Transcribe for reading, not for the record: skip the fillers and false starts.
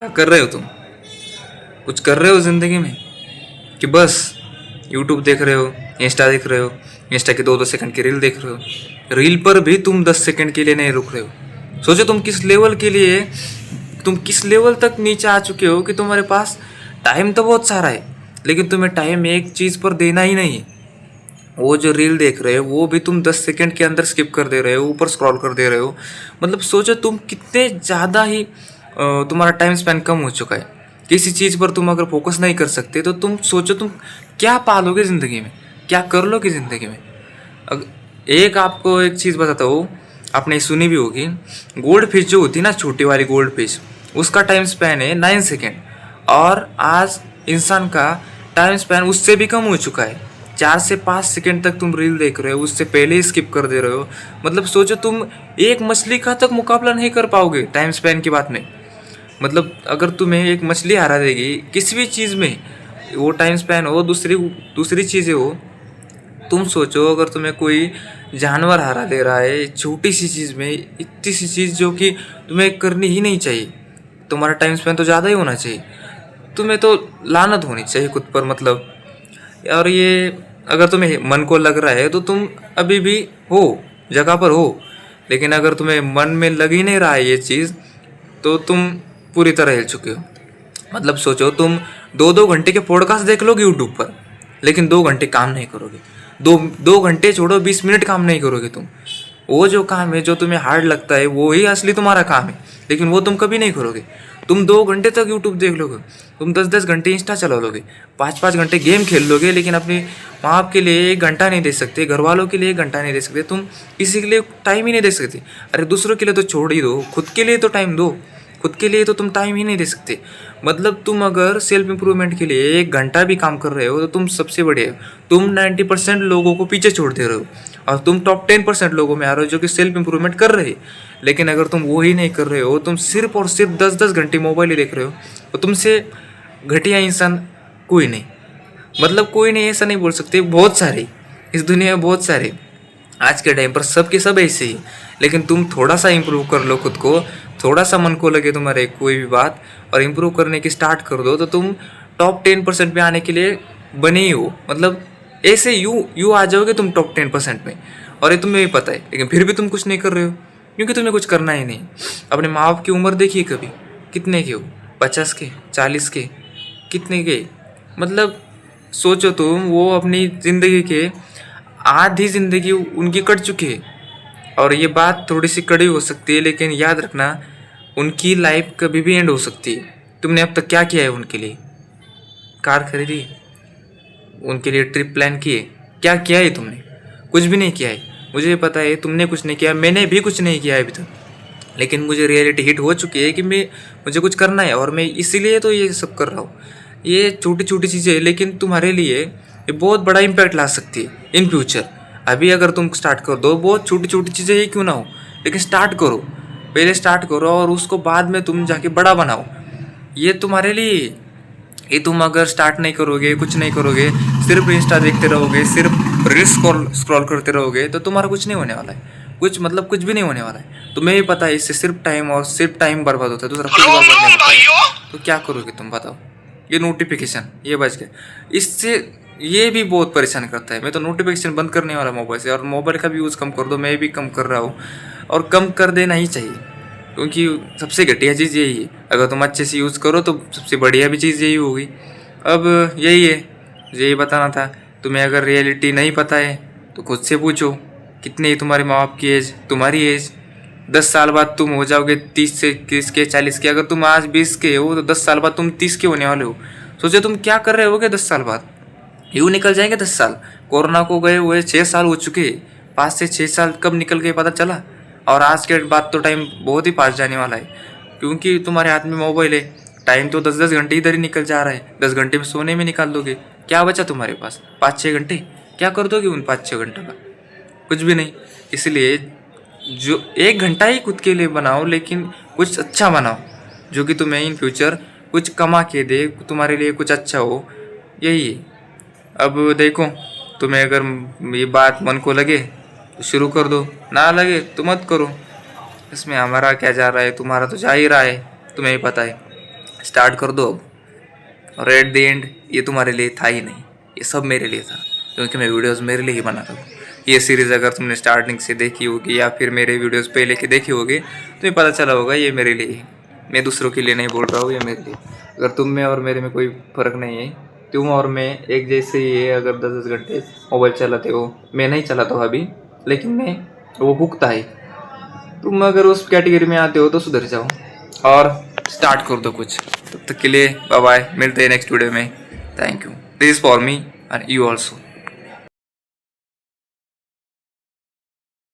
क्या कर रहे हो तुम? कुछ कर रहे हो ज़िंदगी में कि बस यूट्यूब देख रहे हो, इंस्टा देख रहे हो, इंस्टा की 2-2 सेकंड की रील देख रहे हो। रील पर भी तुम 10 सेकंड के लिए नहीं रुक रहे हो। सोचो तुम किस लेवल तक नीचे आ चुके हो कि तुम्हारे पास टाइम तो बहुत सारा है, लेकिन तुम्हें टाइम एक चीज़ पर देना ही नहीं है। वो जो रील देख रहे हो वो भी तुम 10 सेकंड के अंदर स्किप कर दे रहे हो, ऊपर स्क्रॉल कर दे रहे हो। मतलब सोचो तुम कितने ज़्यादा ही तुम्हारा टाइम स्पेंड कम हो चुका है। किसी चीज़ पर तुम अगर फोकस नहीं कर सकते तो तुम सोचो तुम क्या पालोगे ज़िंदगी में, क्या कर लोगे ज़िंदगी में। एक आपको एक चीज़ बताता हूँ, आपने सुनी भी होगी। गोल्ड फिश जो होती है ना, छोटी वाली गोल्ड फिश, उसका टाइम स्पैन है 9 सेकेंड। और आज इंसान का टाइम स्पैन उससे भी कम हो चुका है। 4 से 5 सेकेंड तक तुम रील देख रहे हो, उससे पहले ही स्किप कर दे रहे हो। मतलब सोचो तुम एक मछली का तक मुकाबला नहीं कर पाओगे टाइम स्पैन की बात में। मतलब अगर तुम्हें एक मछली हरा देगी किसी भी चीज़ में, वो टाइम स्पैन हो, दूसरी दूसरी चीज़ें हो। तुम सोचो अगर तुम्हें कोई जानवर हरा दे रहा है छोटी सी चीज़ में, इतनी सी चीज़ जो कि तुम्हें करनी ही नहीं चाहिए, तुम्हारा टाइम स्पेंड तो ज़्यादा ही होना चाहिए। तुम्हें तो लानत होनी चाहिए खुद पर। मतलब और ये अगर तुम्हें मन को लग रहा है तो तुम अभी भी हो, जगह पर हो। लेकिन अगर तुम्हें मन में लग ही नहीं रहा है ये चीज़, तो तुम पूरी तरह हिल चुके हो। मतलब सोचो तुम 2-2 घंटे के पॉडकास्ट देख लोगे यूट्यूब पर, लेकिन 2 घंटे काम नहीं करोगे। 2 2 घंटे छोड़ो, 20 मिनट काम नहीं करोगे तुम। वो जो काम है जो तुम्हें हार्ड लगता है वो ही असली तुम्हारा काम है, लेकिन वो तुम कभी नहीं करोगे। तुम 2 घंटे तक यूट्यूब देख लोगे, तुम 10-10 घंटे इंस्टा चला लोगे, 5-5 घंटे गेम खेल लोगे, लेकिन अपने माँ बाप के लिए 1 घंटा नहीं दे सकते, घर वालों के लिए 1 घंटा नहीं दे सकते, तुम किसी के लिए टाइम ही नहीं दे सकते। अरे दूसरों के लिए तो छोड़ ही दो, खुद के लिए तो टाइम दो। खुद के लिए तो तुम टाइम ही नहीं दे सकते। मतलब तुम अगर सेल्फ इम्प्रूवमेंट के लिए 1 घंटा भी काम कर रहे हो तो तुम सबसे बड़े हो। तुम 90% लोगों को पीछे छोड़ दे रहे हो और तुम टॉप 10% लोगों में आ रहे हो जो कि सेल्फ इम्प्रूवमेंट कर रहे हैं। लेकिन अगर तुम वो ही नहीं कर रहे हो, तुम सिर्फ और सिर्फ 10-10 घंटे मोबाइल ही देख रहे हो, तो तुमसे घटिया इंसान कोई नहीं। मतलब कोई नहीं, ऐसा नहीं बोल सकते, बहुत सारे इस दुनिया में, बहुत सारे आज के टाइम पर सब के सब ऐसे ही। लेकिन तुम थोड़ा सा इम्प्रूव कर लो खुद को, थोड़ा सा मन को लगे तुम्हारे कोई भी बात और इम्प्रूव करने की स्टार्ट कर दो, तो तुम टॉप 10% में आने के लिए बने ही हो। मतलब ऐसे यू आ जाओगे तुम टॉप 10% में, और ये तुम्हें भी पता है, लेकिन फिर भी तुम कुछ नहीं कर रहे हो क्योंकि तुम्हें कुछ करना ही नहीं। अपने माँ बाप की उम्र देखिए कभी, कितने के हो, 50 के, 40 के, कितने के। मतलब सोचो तुम, वो अपनी ज़िंदगी के आधी ज़िंदगी उनकी कट चुकी है। और ये बात थोड़ी सी कड़ी हो सकती है, लेकिन याद रखना उनकी लाइफ कभी भी एंड हो सकती है। तुमने अब तक क्या किया है उनके लिए? कार खरीदी, उनके लिए ट्रिप प्लान किए, क्या किया है तुमने? कुछ भी नहीं किया है। मुझे पता है तुमने कुछ नहीं किया, मैंने भी कुछ नहीं किया है अभी तक। लेकिन मुझे रियलिटी हिट हो चुकी है कि मुझे कुछ करना है, और मैं इसीलिए तो ये सब कर रहा हूँ। ये छोटी छोटी चीज़ें लेकिन तुम्हारे लिए ये बहुत बड़ा इम्पैक्ट ला सकती है इन फ्यूचर। अभी अगर तुम स्टार्ट कर दो, बहुत छोटी छोटी चीज़ें ही क्यों ना हो, लेकिन स्टार्ट करो, पहले स्टार्ट करो और उसको बाद में तुम जाके बड़ा बनाओ। ये तुम्हारे लिए, ये तुम अगर स्टार्ट नहीं करोगे, कुछ नहीं करोगे, सिर्फ इंस्टा देखते रहोगे, सिर्फ रील्स स्क्रॉल करते रहोगे, तो तुम्हारा कुछ नहीं होने वाला है। कुछ मतलब कुछ भी नहीं होने वाला है। तुम्हें भी पता है इससे सिर्फ टाइम और सिर्फ टाइम बर्बाद होता है, दूसरा कुछ बर्बाद नहीं होता है। तो क्या करोगे तुम बताओ? ये नोटिफिकेशन ये बज गए, इससे ये भी बहुत परेशान करता है। मैं तो नोटिफिकेशन बंद करने वाला मोबाइल से, और मोबाइल का भी यूज़ कम कर दो। मैं भी कम कर रहा हूँ, और कम कर देना ही चाहिए, क्योंकि सबसे घटिया चीज़ यही है। अगर तुम अच्छे से यूज़ करो तो सबसे बढ़िया भी चीज़ यही होगी। अब यही है, यही बताना था। तुम्हें अगर रियलिटी नहीं पता है तो खुद से पूछो, कितनी है तुम्हारे माँ बाप की एज, तुम्हारी एज। 10 साल बाद तुम हो जाओगे 30 से 30 के, 40 के। अगर तुम आज 20 के हो तो 10 साल बाद तुम 30 के होने वाले हो। सोचो तुम क्या कर रहे होगे 10 साल बाद। यूँ निकल जाएंगे 10 साल। कोरोना को गए हुए 6 साल हो चुके, 5 से 6 साल कब निकल गए पता चला। और आज के बाद तो टाइम बहुत ही पास जाने वाला है, क्योंकि तुम्हारे हाथ में मोबाइल है। टाइम तो 10-10 घंटे इधर ही निकल जा रहा है। 10 घंटे में सोने में निकाल दोगे, क्या बचा तुम्हारे पास? 5-6 घंटे। क्या कर दोगे उन 5-6 घंटों का? कुछ भी नहीं। इसलिए जो 1 घंटा ही खुद के लिए बनाओ, लेकिन कुछ अच्छा बनाओ जो कि तुम्हें इन फ्यूचर कुछ कमा के दे, तुम्हारे लिए कुछ अच्छा हो। यही है। अब देखो, तुम्हें अगर ये बात मन को लगे तो शुरू कर दो, ना लगे तो मत करो। इसमें हमारा क्या जा रहा है, तुम्हारा तो जा ही रहा है, तुम्हें ही पता है। स्टार्ट कर दो अब। और एट द एंड ये तुम्हारे लिए था ही नहीं, ये सब मेरे लिए था, क्योंकि मैं वीडियोस मेरे लिए ही बना रहा हूँ। ये सीरीज़ अगर तुमने स्टार्टिंग से देखी होगी या फिर मेरे वीडियोस पहले के देखी होगी, तुम्हें पता चला होगा ये मेरे लिए है। मैं दूसरों के लिए नहीं बोल रहा हूँ, ये मेरे लिए। अगर तुम में और मेरे में कोई फ़र्क नहीं है, तुम और मैं एक जैसे ही है। अगर 10-10 घंटे मोबाइल चलाते हो, मैं नहीं चलाता हूँ अभी, लेकिन मैं वो भुगता है। तुम अगर उस कैटेगरी में आते हो तो सुधर जाओ और स्टार्ट कर दो कुछ। तब तक के लिए बाय बाय, मिलते हैं नेक्स्ट वीडियो में। Thank you, this is for me and you also.